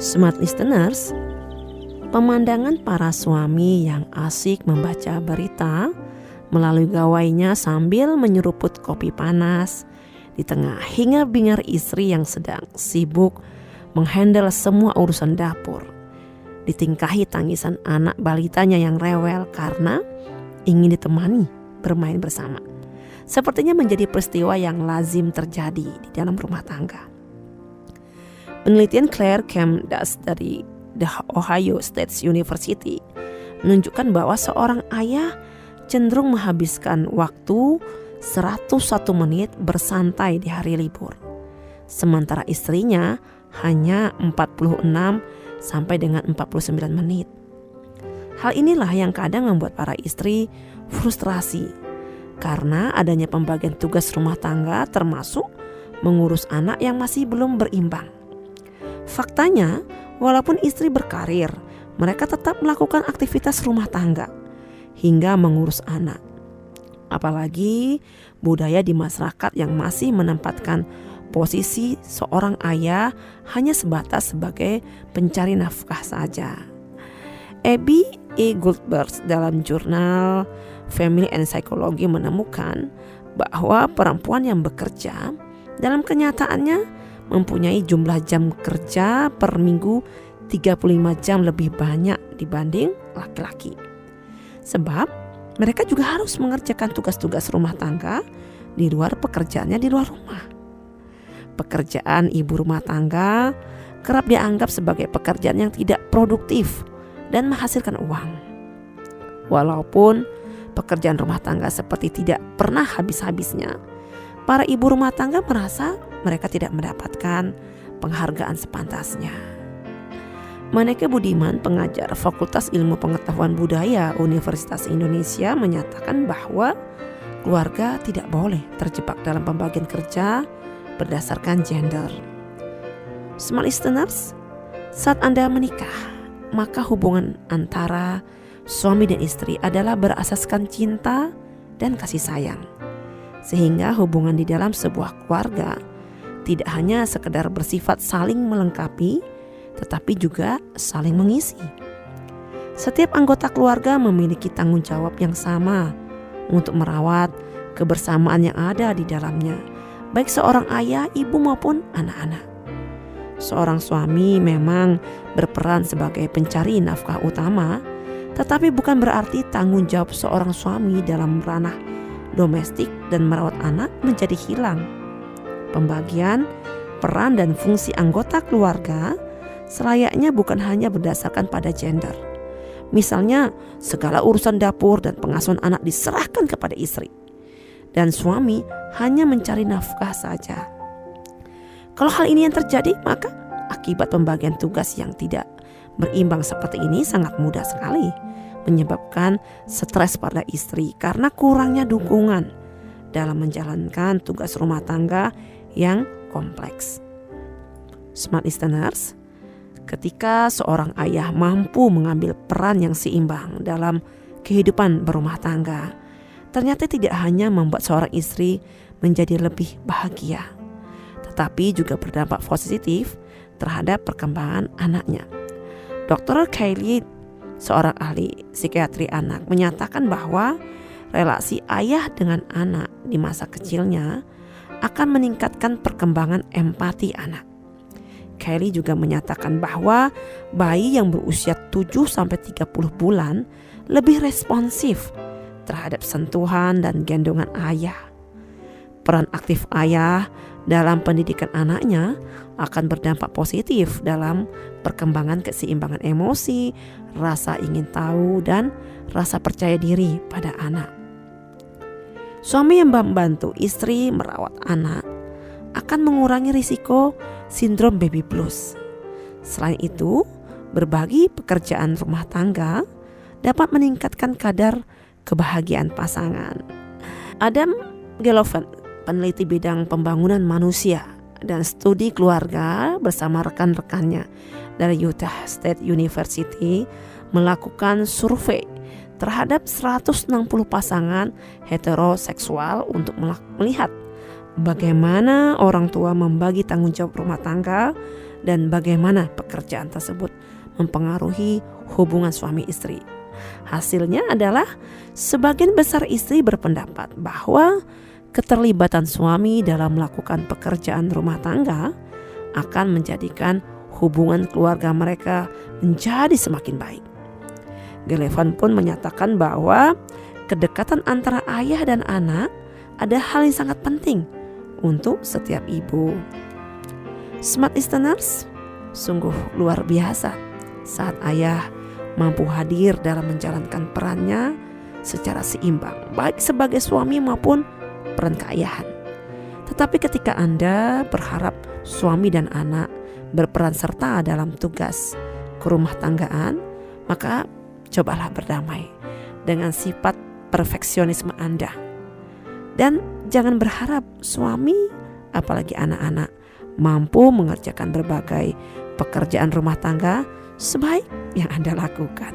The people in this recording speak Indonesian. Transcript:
Smart listeners, pemandangan para suami yang asik membaca berita melalui gawainya sambil menyeruput kopi panas di tengah hingar-bingar istri yang sedang sibuk menghandle semua urusan dapur, ditingkahi tangisan anak balitanya yang rewel karena ingin ditemani bermain bersama, sepertinya menjadi peristiwa yang lazim terjadi di dalam rumah tangga. Penelitian Claire Camdas dari The Ohio State University menunjukkan bahwa seorang ayah cenderung menghabiskan waktu 101 menit bersantai di hari libur, sementara istrinya hanya 46 sampai dengan 49 menit. Hal inilah yang kadang membuat para istri frustrasi karena adanya pembagian tugas rumah tangga, termasuk mengurus anak yang masih belum berimbang. Faktanya, walaupun istri berkarir, mereka tetap melakukan aktivitas rumah tangga hingga mengurus anak. Apalagi budaya di masyarakat yang masih menempatkan posisi seorang ayah hanya sebatas sebagai pencari nafkah saja. Abby E. Goldberg dalam jurnal Family and Psychology menemukan bahwa perempuan yang bekerja dalam kenyataannya mempunyai jumlah jam kerja per minggu 35 jam lebih banyak dibanding laki-laki. Sebab mereka juga harus mengerjakan tugas-tugas rumah tangga di luar pekerjaannya di luar rumah. Pekerjaan ibu rumah tangga kerap dianggap sebagai pekerjaan yang tidak produktif dan menghasilkan uang. Walaupun pekerjaan rumah tangga seperti tidak pernah habis-habisnya, para ibu rumah tangga merasa mereka tidak mendapatkan penghargaan sepantasnya. Maneke Budiman, pengajar Fakultas Ilmu Pengetahuan Budaya Universitas Indonesia, menyatakan bahwa keluarga tidak boleh terjebak dalam pembagian kerja berdasarkan gender. Smart listeners, saat Anda menikah, maka hubungan antara suami dan istri adalah berasaskan cinta dan kasih sayang. Sehingga hubungan di dalam sebuah keluarga tidak hanya sekedar bersifat saling melengkapi, tetapi juga saling mengisi. Setiap anggota keluarga memiliki tanggung jawab yang sama untuk merawat kebersamaan yang ada di dalamnya, baik seorang ayah, ibu maupun anak-anak. Seorang suami memang berperan sebagai pencari nafkah utama, tetapi bukan berarti tanggung jawab seorang suami dalam ranah domestik dan merawat anak menjadi hilang. Pembagian peran dan fungsi anggota keluarga selayaknya bukan hanya berdasarkan pada gender. Misalnya, segala urusan dapur dan pengasuhan anak diserahkan kepada istri, dan suami hanya mencari nafkah saja. Kalau hal ini yang terjadi, maka akibat pembagian tugas yang tidak berimbang seperti ini sangat mudah sekali menyebabkan stres pada istri karena kurangnya dukungan dalam menjalankan tugas rumah tangga yang kompleks. Smart listeners, ketika seorang ayah mampu mengambil peran yang seimbang dalam kehidupan berumah tangga, ternyata tidak hanya membuat seorang istri menjadi lebih bahagia, tetapi juga berdampak positif terhadap perkembangan anaknya. Dr. Kylie, seorang ahli psikiatri anak, menyatakan bahwa relasi ayah dengan anak di masa kecilnya akan meningkatkan perkembangan empati anak. Kylie juga menyatakan bahwa bayi yang berusia 7-30 bulan lebih responsif terhadap sentuhan dan gendongan ayah. Peran aktif ayah dalam pendidikan anaknya akan berdampak positif dalam perkembangan keseimbangan emosi, rasa ingin tahu, dan rasa percaya diri pada anak. Suami yang membantu istri merawat anak akan mengurangi risiko sindrom baby blues. Selain itu, berbagi pekerjaan rumah tangga dapat meningkatkan kadar kebahagiaan pasangan. Adam Geloven, peneliti bidang pembangunan manusia dan studi keluarga bersama rekan-rekannya dari Utah State University, melakukan survei terhadap 160 pasangan heteroseksual untuk melihat bagaimana orang tua membagi tanggung jawab rumah tangga dan bagaimana pekerjaan tersebut mempengaruhi hubungan suami istri. Hasilnya adalah sebagian besar istri berpendapat bahwa keterlibatan suami dalam melakukan pekerjaan rumah tangga akan menjadikan hubungan keluarga mereka menjadi semakin baik. Gelevon pun menyatakan bahwa kedekatan antara ayah dan anak ada hal yang sangat penting untuk setiap ibu. Smart listeners, sungguh luar biasa saat ayah mampu hadir dalam menjalankan perannya secara seimbang, baik sebagai suami maupun peran keayahan. Tetapi ketika Anda berharap suami dan anak berperan serta dalam tugas kerumah tanggaan, maka cobalah berdamai dengan sifat perfeksionisme Anda. Dan jangan berharap suami, apalagi anak-anak, mampu mengerjakan berbagai pekerjaan rumah tangga sebaik yang Anda lakukan.